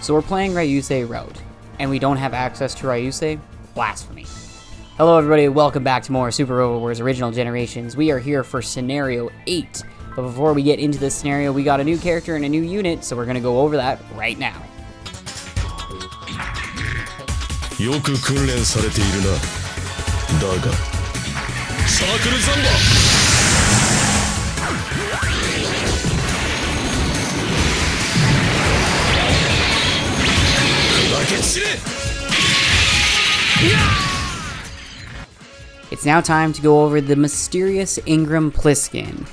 So we're playing Ryusei Route, and we don't have access to Ryusei? Blasphemy. Hello everybody, welcome back to more Super Robot Wars Original Generations. We are here for Scenario 8. But before we get into this scenario, we got a new character and a new unit, so we're going to go over that right now. よく訓練されているな。だが、サークルザンバー。砕け散れ。It's now time to go over the mysterious Ingram Plissken.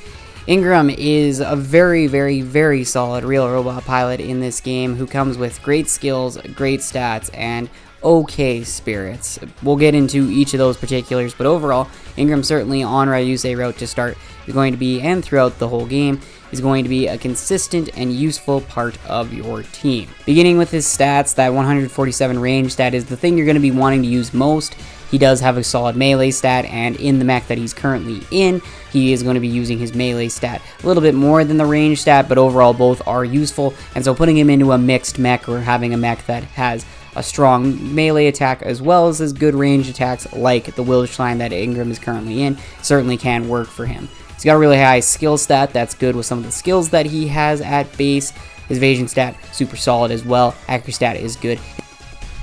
Ingram is a very solid real robot pilot in this game who comes with great skills, great stats, and okay spirits. We'll get into each of those particulars, but overall, Ingram certainly on Ryusei Route to start is going to be, and throughout the whole game, is going to be a consistent and useful part of your team. Beginning with his stats, that 147 range stat is the thing you're going to be wanting to use most. He does have a solid melee stat, and in the mech that he's currently in, he is going to be using his melee stat a little bit more than the range stat, but overall both are useful, and so putting him into a mixed mech or having a mech that has a strong melee attack as well as good range attacks like the Wildschwein that Ingram is currently in certainly can work for him. He's got a really high skill stat, that's good with some of the skills that he has at base. His evasion stat, super solid as well. Accuracy stat is good.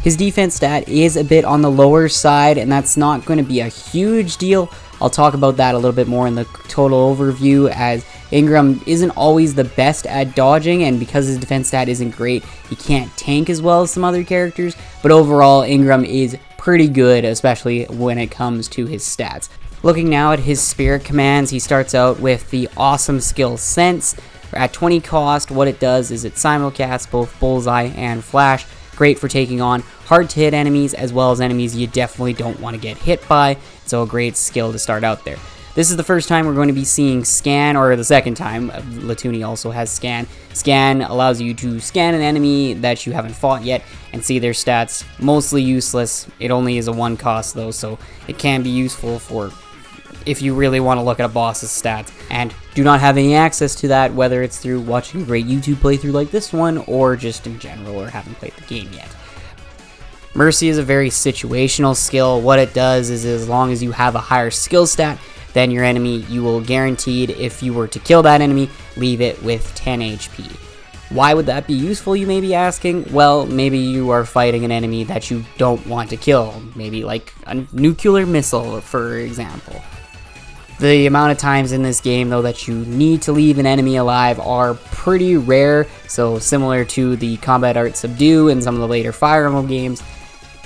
His defense stat is a bit on the lower side, and that's not going to be a huge deal. I'll talk about that a little bit more in the total overview, as Ingram isn't always the best at dodging, and because his defense stat isn't great, he can't tank as well as some other characters, but overall Ingram is pretty good, especially when it comes to his stats. Looking now at his spirit commands, he starts out with the awesome skill Sense. At 20 cost, what it does is it simulcasts both Bullseye and Flash. Great for taking on hard to hit enemies as well as enemies you definitely don't want to get hit by, so a great skill to start out there. This is the first time we're going to be seeing Scan, or the second time. Latuni also has Scan. Scan allows you to scan an enemy that you haven't fought yet and see their stats. Mostly useless. It only is a 1 cost though, so it can be useful for if you really want to look at a boss's stats and do not have any access to that, whether it's through watching a great YouTube playthrough like this one or just in general or haven't played the game yet. Mercy is a very situational skill. What it does is as long as you have a higher skill stat than your enemy, you will guaranteed, if you were to kill that enemy, leave it with 10 HP. Why would that be useful, you may be asking? Well, maybe you are fighting an enemy that you don't want to kill. Maybe like a nuclear missile, for example. The amount of times in this game, though, that you need to leave an enemy alive are pretty rare, so similar to the Combat Art Subdue and some of the later Fire Emblem games,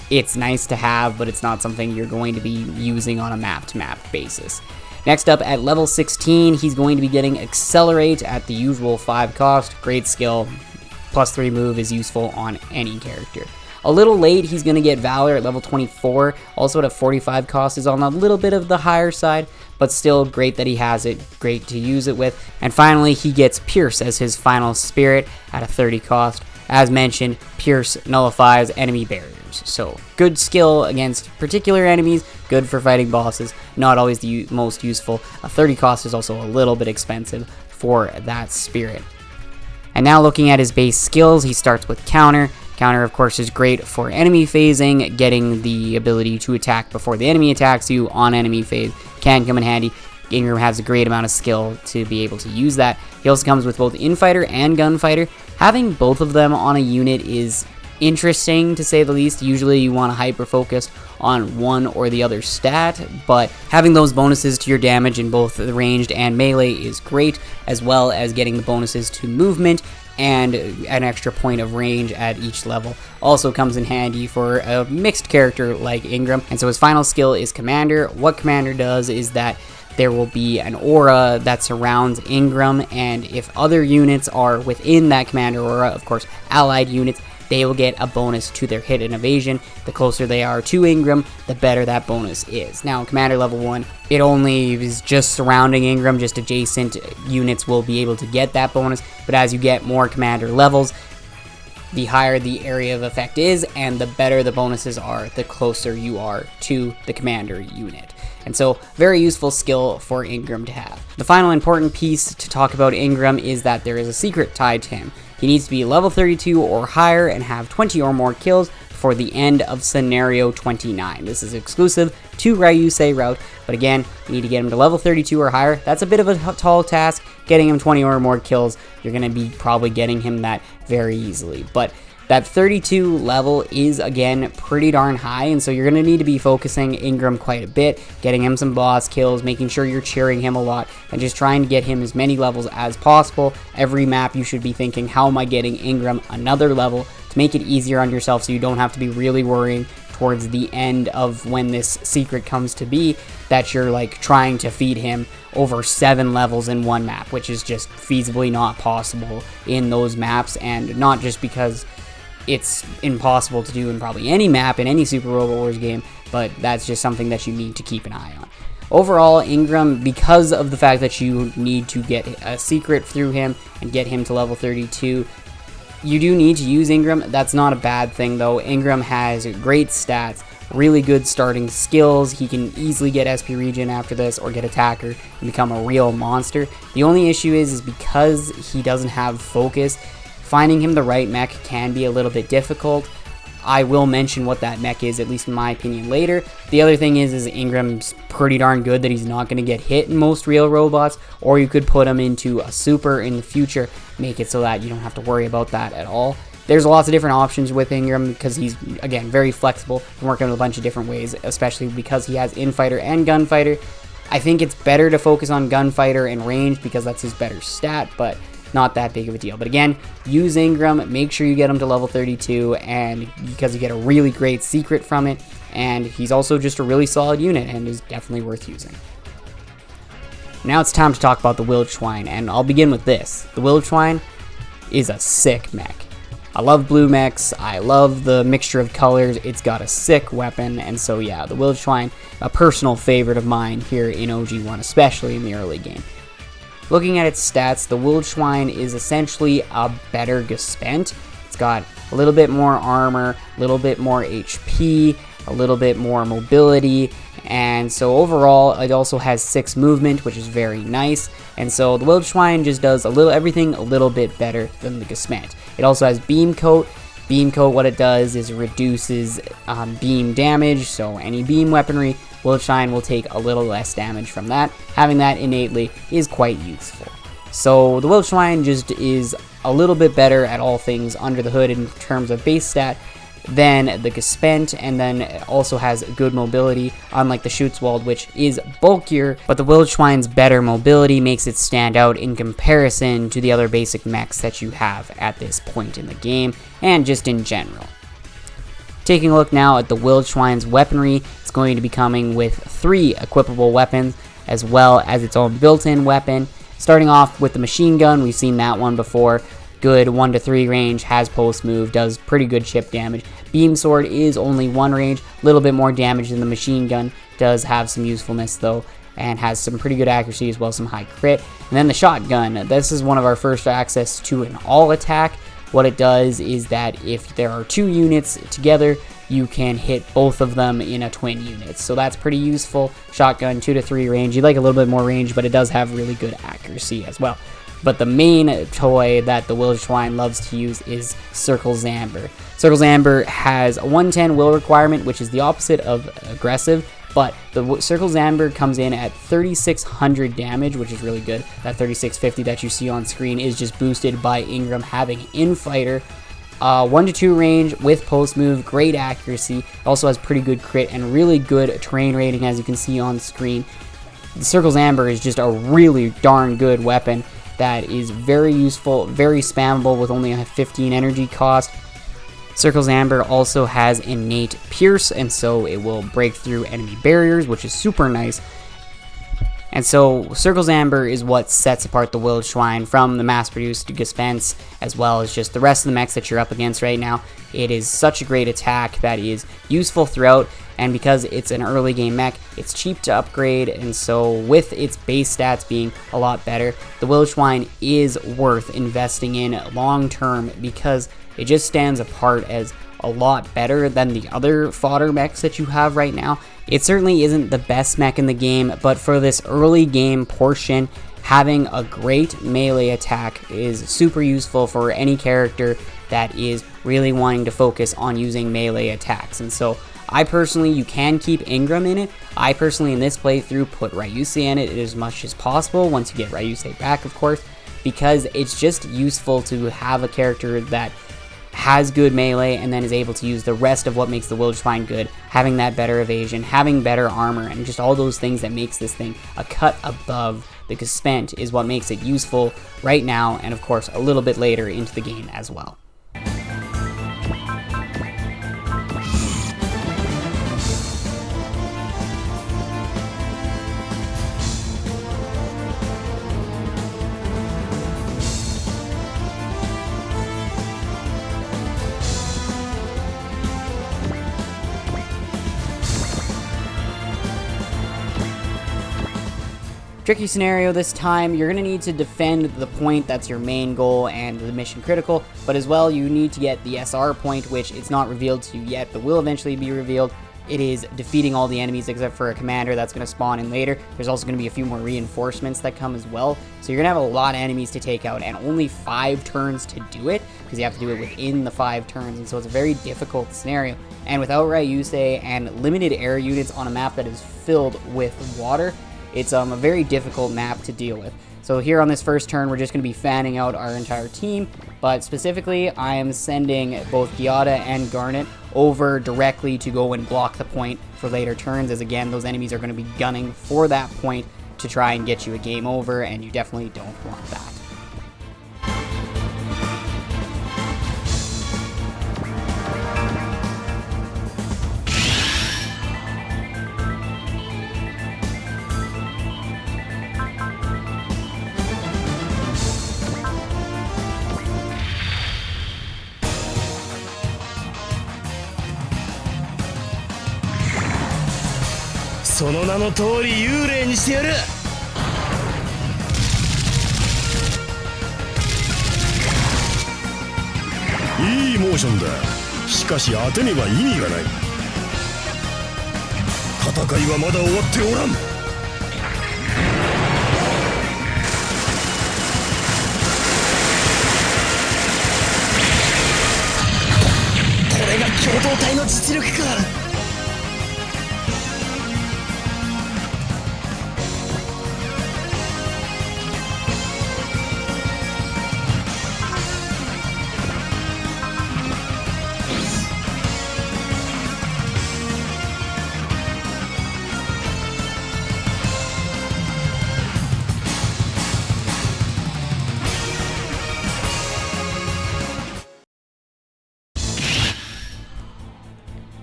it's nice to have, but it's not something you're going to be using on a map-to-map basis. Next up, at level 16, he's going to be getting Accelerate at the usual 5 cost. Great skill, +3 move is useful on any character. A little late, he's going to get Valor at level 24, also at a 45 cost, is on a little bit of the higher side, but still great that he has it, great to use it with. And finally, he gets Pierce as his final spirit at a 30 cost. As mentioned, Pierce nullifies enemy barriers, so good skill against particular enemies, good for fighting bosses, not always the most useful. A 30 cost is also a little bit expensive for that spirit. And now looking at his base skills, he starts with Counter. Counter, of course, is great for enemy phasing. Getting the ability to attack before the enemy attacks you on enemy phase can come in handy. Ingram has a great amount of skill to be able to use that. He also comes with both Infighter and Gunfighter. Having both of them on a unit is interesting, to say the least. Usually you want to hyper-focus on one or the other stat, but having those bonuses to your damage in both the ranged and melee is great, as well as getting the bonuses to movement and an extra point of range at each level also comes in handy for a mixed character like Ingram. And so his final skill is Commander. What Commander does is that there will be an aura that surrounds Ingram, and if other units are within that Commander aura, of course allied units, they will get a bonus to their hit and evasion. The closer they are to Ingram, the better that bonus is. Now, Commander level 1, it only is just surrounding Ingram, just adjacent units will be able to get that bonus, but as you get more Commander levels, the higher the area of effect is, and the better the bonuses are, the closer you are to the Commander unit. And so, very useful skill for Ingram to have. The final important piece to talk about Ingram is that there is a secret tied to him. he needs to be level 32 or higher and have 20 or more kills for the end of scenario 29. This is exclusive to Ryusei Route, but again, you need to get him to level 32 or higher. That's a bit of a tall task. Getting him 20 or more kills, you're going to be probably getting him that very easily, but that 32 level is, again, pretty darn high, and so you're going to need to be focusing Ingram quite a bit, getting him some boss kills, making sure you're cheering him a lot, and just trying to get him as many levels as possible. Every map you should be thinking, how am I getting Ingram another level to make it easier on yourself so you don't have to be really worrying towards the end of when this secret comes to be that you're like trying to feed him over 7 levels in one map, which is just feasibly not possible in those maps, and not just because it's impossible to do in probably any map in any Super Robot Wars game, but that's just something that you need to keep an eye on. Overall, Ingram, because of the fact that you need to get a secret through him and get him to level 32, you do need to use Ingram. That's not a bad thing, though. Ingram has great stats, really good starting skills. He can easily get SP Regen after this, or get Attacker and become a real monster. The only issue is because he doesn't have focus, finding him the right mech can be a little bit difficult. I will mention what that mech is, at least in my opinion, later. The other thing is Ingram's pretty darn good that he's not going to get hit in most real robots, or you could put him into a super in the future, make it so that you don't have to worry about that at all. There's lots of different options with Ingram because he's, again, very flexible and working in a bunch of different ways, especially because he has Infighter and Gunfighter. I think it's better to focus on Gunfighter and Range because that's his better stat, but not that big of a deal. But again, use Ingram, make sure you get him to level 32, and because you get a really great secret from it, and he's also just a really solid unit and is definitely worth using. Now it's time to talk about the Wildschwein, and I'll begin with this. The Wildschwein is a sick mech. I love blue mechs, I love the mixture of colors, it's got a sick weapon, and so yeah, the Wildschwein, a personal favorite of mine here in OG1, especially in the early game. Looking at its stats, the Wildschwein is essentially a better Gespent. It's got a little bit more armor, a little bit more HP, a little bit more mobility, and so overall it also has 6 movement, which is very nice. And so the Wildschwein just does everything a little bit better than the Gespent. It also has Beam Coat. Beam Coat, what it does is it reduces beam damage, so any beam weaponry, Wildschwein will take a little less damage from that. Having that innately is quite useful. So the Wildschwein just is a little bit better at all things under the hood in terms of base stat than the Gespent, and then it also has good mobility, unlike the Schutzwald, which is bulkier, but the Wildschwein's better mobility makes it stand out in comparison to the other basic mechs that you have at this point in the game, and just in general. Taking a look now at the Wildschwein's weaponry, it's going to be coming with 3 equipable weapons, as well as its own built-in weapon. Starting off with the machine gun, we've seen that one before. Good 1 to 3 range, has post move, does pretty good chip damage. Beam sword is only 1 range, a little bit more damage than the machine gun, does have some usefulness though, and has some pretty good accuracy as well as some high crit. And then the shotgun, this is one of our first access to an all attack. What it does is that if there are 2 units together, you can hit both of them in a twin unit. So that's pretty useful. Shotgun, 2 to 3 range. You'd like a little bit more range, but it does have really good accuracy as well. But the main toy that the Wildschwein loves to use is Circle Zamber. Circle Zamber has a 110 will requirement, which is the opposite of aggressive, but the Circle Zamber comes in at 3600 damage, which is really good. That 3650 that you see on screen is just boosted by Ingram having Infighter. 1 to 2 range with post move, great accuracy, also has pretty good crit and really good terrain rating, as you can see on screen. The Circle Zamber is just a really darn good weapon that is very useful, very spammable with only a 15 energy cost. Circle Zamber also has innate pierce, and so it will break through enemy barriers, which is super nice. And so Circle Zamber is what sets apart the Wildschwein from the mass-produced Gespents, as well as just the rest of the mechs that you're up against right now. It is such a great attack that is useful throughout, and because it's an early game mech, it's cheap to upgrade, and so with its base stats being a lot better, the Wildschwein is worth investing in long term because it just stands apart as a lot better than the other fodder mechs that you have right now. It certainly isn't the best mech in the game, but for this early game portion, having a great melee attack is super useful for any character that is really wanting to focus on using melee attacks. And so I personally, you can keep Ingram in it. I personally, in this playthrough, put Ryusei in it as much as possible, once you get Ryusei back, of course, because it's just useful to have a character that has good melee and then is able to use the rest of what makes the Will Spine good, having that better evasion, having better armor, and just all those things that makes this thing a cut above the spent is what makes it useful right now, and of course a little bit later into the game as well. Tricky scenario this time. You're going to need to defend the point, that's your main goal and the mission critical, but as well you need to get the SR point, which it's not revealed to you yet but will eventually be revealed. It is defeating all the enemies except for a commander that's going to spawn in later. There's also going to be a few more reinforcements that come as well, so you're going to have a lot of enemies to take out and only 5 turns to do it, because you have to do it within the 5 turns, and so it's a very difficult scenario. And without Ryusei and limited air units on a map that is filled with water, it's a very difficult map to deal with. So here on this first turn, we're just going to be fanning out our entire team, but specifically I am sending both Gyata and Garnet over directly to go and block the point for later turns, as again, those enemies are going to be gunning for that point to try and get you a game over, and you definitely don't want that. その名の通り幽霊にしてやる。いいモーションだ。しかし当てには意味がない。戦いはまだ終わっておらん。これが共同体の実力か。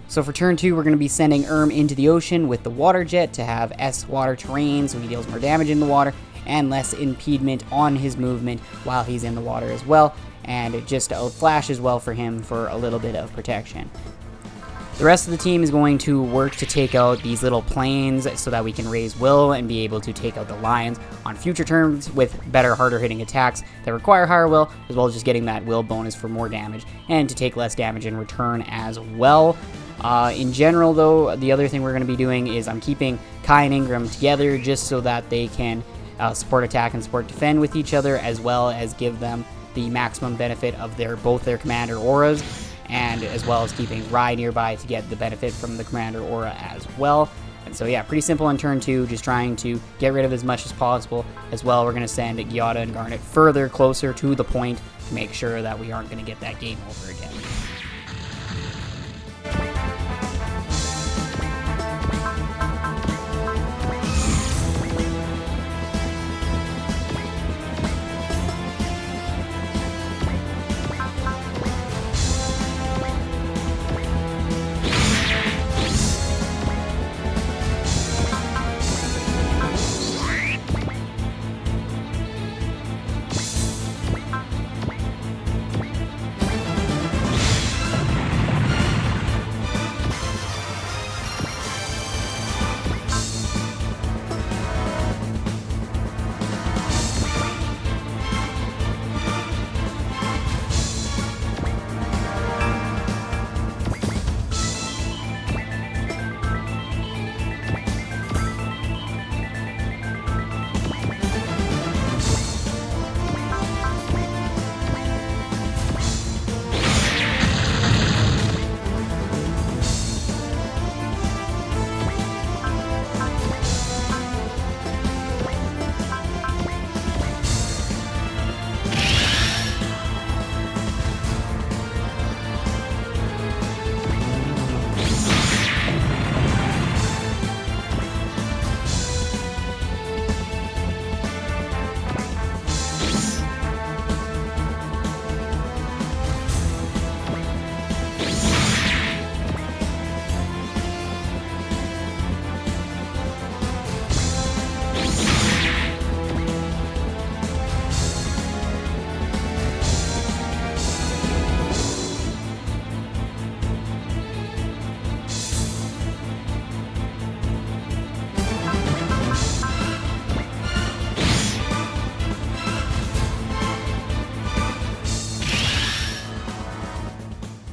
So for turn 2, we're going to be sending into the ocean with the water jet to have S water terrain, so he deals more damage in the water and less impediment on his movement while he's in the water as well, and it just flashes well for him for a little bit of protection. The rest of the team is going to work to take out these little planes so that we can raise will and be able to take out the lions on future turns with better, harder hitting attacks that require higher will, as well as just getting that will bonus for more damage and to take less damage in return as well. In general, though, the other thing we're going to be doing is I'm keeping Kai and Ingram together just so that they can support attack and support defend with each other, as well as give them the maximum benefit of both their commander auras, and as well as keeping Rai nearby to get the benefit from the commander aura as well. And so yeah, pretty simple in turn 2, just trying to get rid of as much as possible. As well, we're going to send Gyata and Garnet further closer to the point to make sure that we aren't going to get that game over again.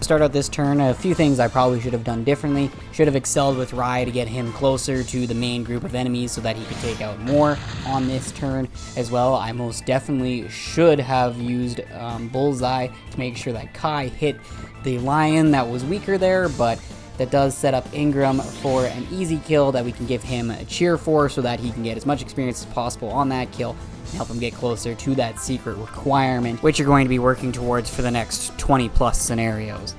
Start out this turn, a few things I probably should have done differently. Should have excelled with Rai to get him closer to the main group of enemies so that he could take out more on this turn as well. I most definitely should have used Bullseye to make sure that Kai hit the lion that was weaker there, but that does set up Ingram for an easy kill that we can give him a cheer for so that he can get as much experience as possible on that kill and help him get closer to that secret requirement, which you're going to be working towards for the next 20 plus scenarios.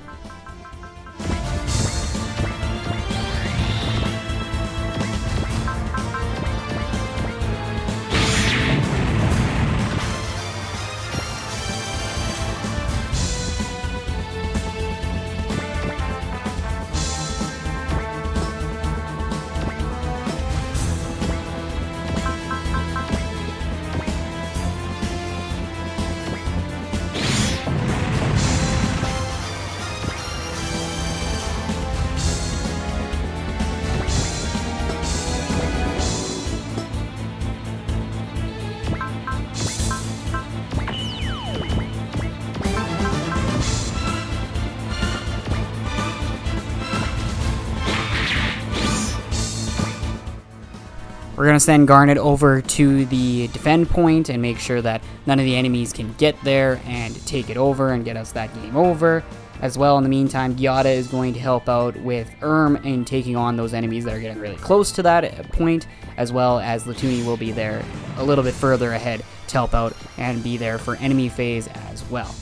We're going to send Garnet over to the defend point and make sure that none of the enemies can get there and take it over and get us that game over. As well, in the meantime, Gyata is going to help out with in taking on those enemies that are getting really close to that point, as well as Latuni will be there a little bit further ahead to help out and be there for enemy phase as well.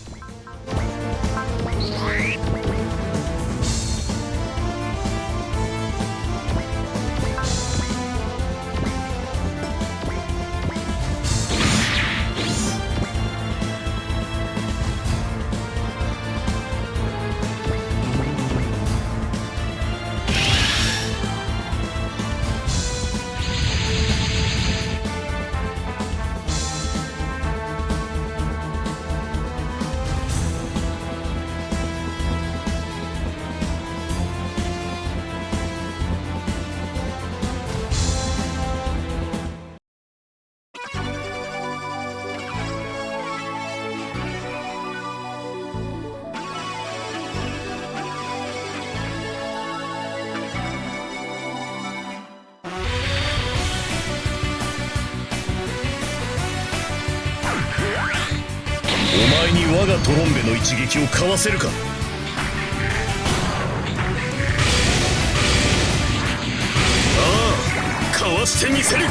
お前に我がトロンベの一撃をかわせるか。ああ、かわしてみせる。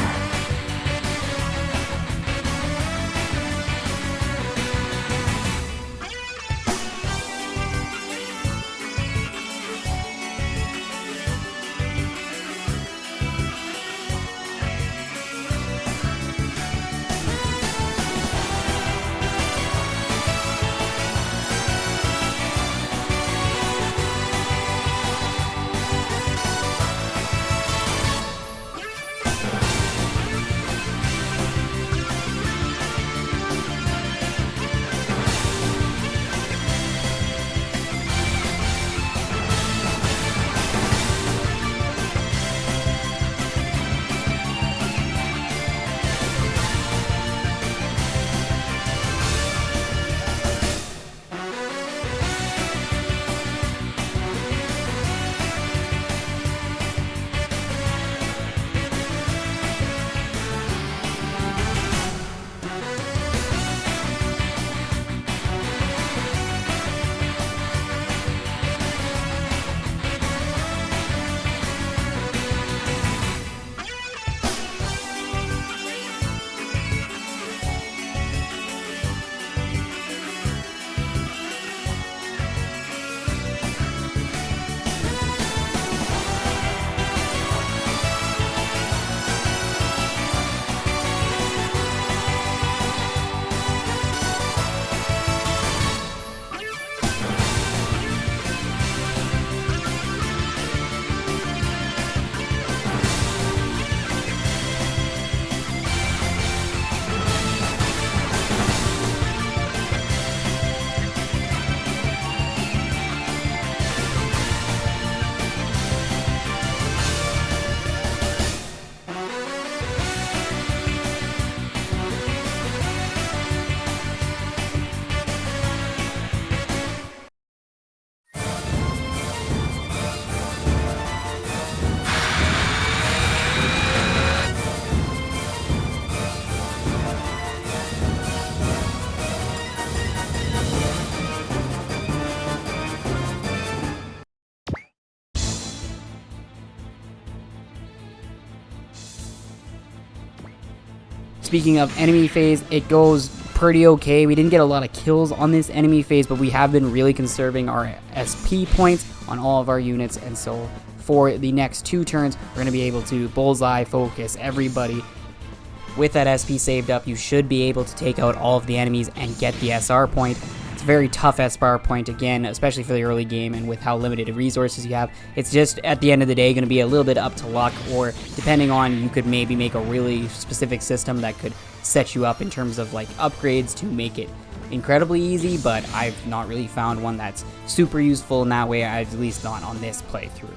speaking of enemy phase, it goes pretty okay. We didn't get a lot of kills on this enemy phase, but we have been really conserving our SP points on all of our units, and so for the next 2 turns, we're going to be able to bullseye focus everybody. With that SP saved up, you should be able to take out all of the enemies and get the SR point. It's a very tough SR point, again, especially for the early game and with how limited resources you have. It's just, at the end of the day, going to be a little bit up to luck, or depending on, you could maybe make a really specific system that could set you up in terms of like upgrades to make it incredibly easy, but I've not really found one that's super useful in that way, at least not on this playthrough.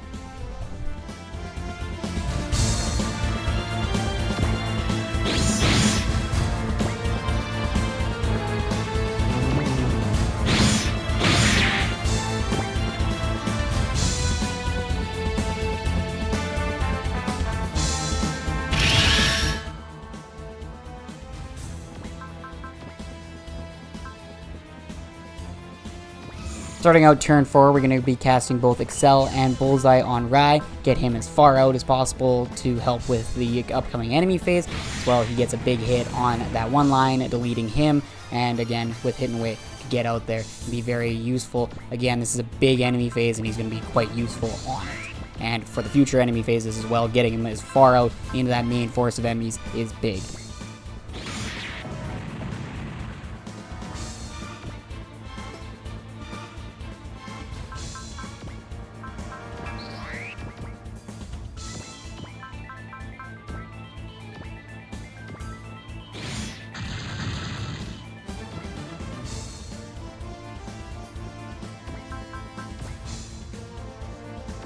Starting out turn 4, we're going to be casting both Excel and Bullseye on Rai, get him as far out as possible to help with the upcoming enemy phase. As well, he gets a big hit on that one line, deleting him, and again, with Hidden Way, to get out there and be very useful. Again, this is a big enemy phase, and he's going to be quite useful on it. And for the future enemy phases as well, getting him as far out into that main force of enemies is big.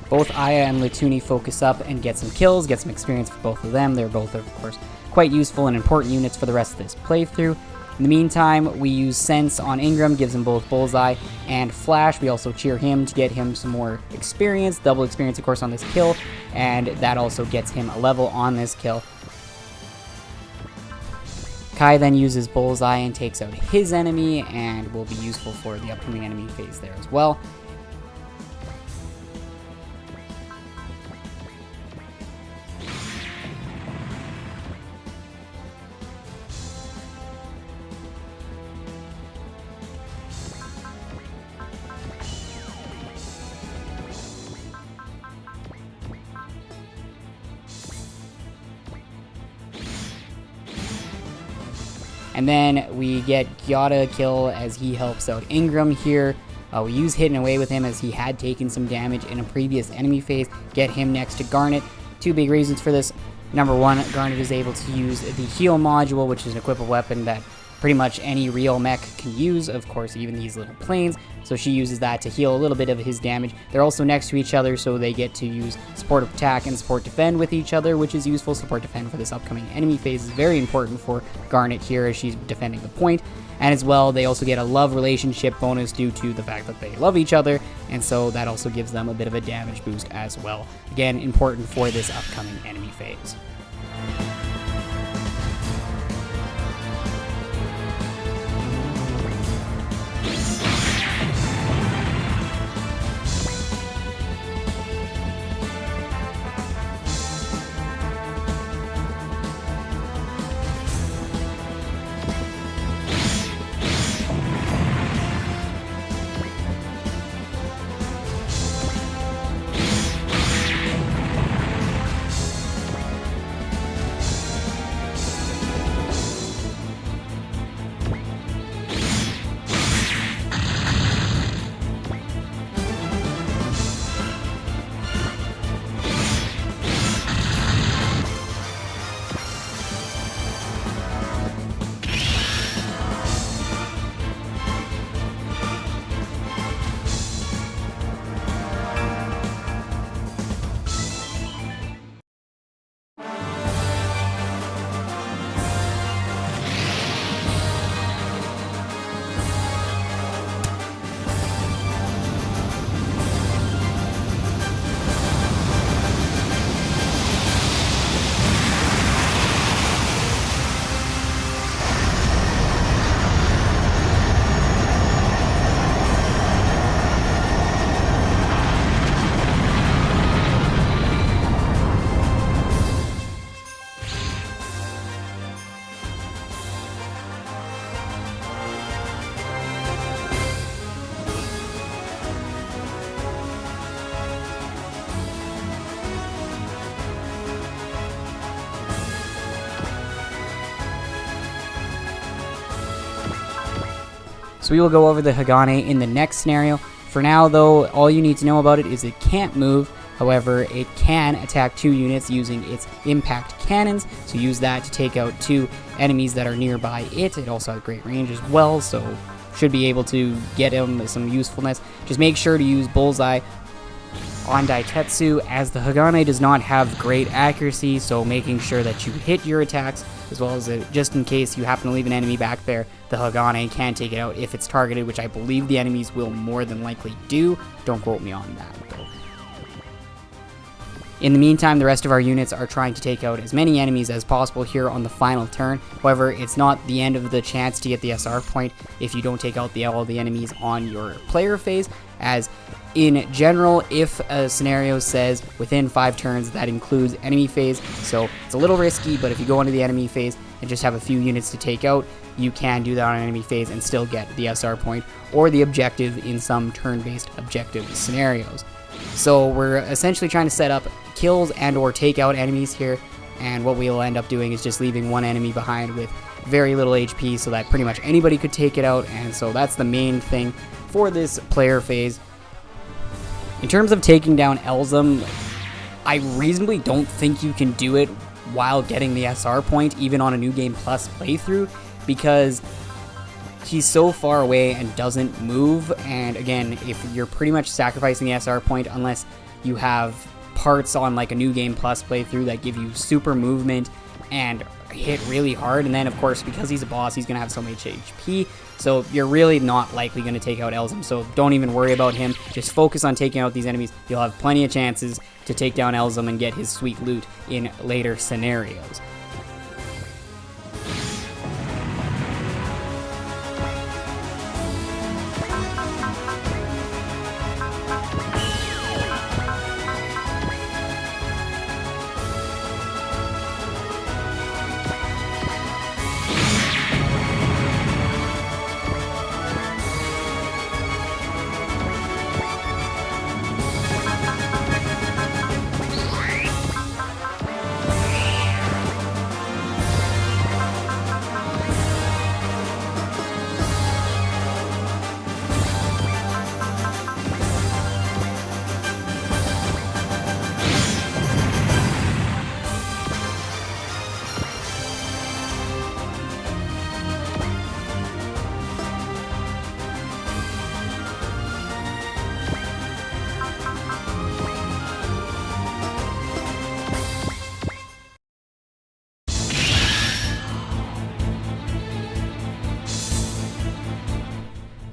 Both Aya and Latuni focus up and get some kills, get some experience for both of them. They're both, of course, quite useful and important units for the rest of this playthrough. In the meantime, we use Sense on Ingram, gives him both Bullseye and Flash. We also cheer him to get him some more experience, double experience, of course, on this kill, and that also gets him a level on this kill. Kai then uses Bullseye and takes out his enemy, and will be useful for the upcoming enemy phase there as well. And then we get Gyata kill as he helps out Ingram here. We use Hidden Away with him as he had taken some damage in a previous enemy phase. Get him next to Garnet. 2 big reasons for this. Number 1, Garnet is able to use the heal module, which is an equipable weapon that pretty much any real mech can use, of course, even these little planes. So she uses that to heal a little bit of his damage. They're also next to each other, so they get to use support attack and support defend with each other, which is useful. Support defend for this upcoming enemy phase is very important for Garnet here as she's defending the point. And as well, they also get a love relationship bonus due to the fact that they love each other, and so that also gives them a bit of a damage boost as well. Again, important for this upcoming enemy phase. So we will go over the Hagane in the next scenario. For now though, all you need to know about it is it can't move. However, it can attack 2 units using its impact cannons, so use that to take out 2 enemies that are nearby it. It also has great range as well, so should be able to get him some usefulness. Just make sure to use Bullseye on Daitetsu, as the Hagane does not have great accuracy, so making sure that you hit your attacks, as well as just in case you happen to leave an enemy back there, the Hagane can take it out if it's targeted, which I believe the enemies will more than likely do. Don't quote me on that, though. In the meantime, the rest of our units are trying to take out as many enemies as possible here on the final turn. However, it's not the end of the chance to get the SR point if you don't take out all the enemies on your player phase, as in general, if a scenario says within 5 turns, that includes enemy phase, so it's a little risky, but if you go into the enemy phase and just have a few units to take out, you can do that on enemy phase and still get the SR point or the objective in some turn-based objective scenarios. So we're essentially trying to set up kills and or take out enemies here, and what we'll end up doing is just leaving one enemy behind with very little HP so that pretty much anybody could take it out, and so that's the main thing for this player phase. In terms of taking down Elzum, I reasonably don't think you can do it while getting the SR point, even on a New Game Plus playthrough, because he's so far away and doesn't move, and again, if you're pretty much sacrificing the SR point unless you have parts on like a New Game Plus playthrough that give you super movement and hit really hard, and then of course because he's a boss he's gonna have so much HP, so you're really not likely gonna take out Elzum, so don't even worry about him. Just focus on taking out these enemies. You'll have plenty of chances to take down Elzum and get his sweet loot in later scenarios.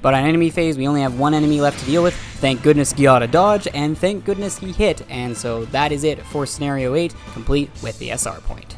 But on enemy phase, we only have one enemy left to deal with. Thank goodness Gyata dodged, and thank goodness he hit. And so that is it for Scenario 8, complete with the SR point.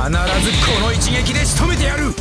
ずこの一撃で仕留めてやる。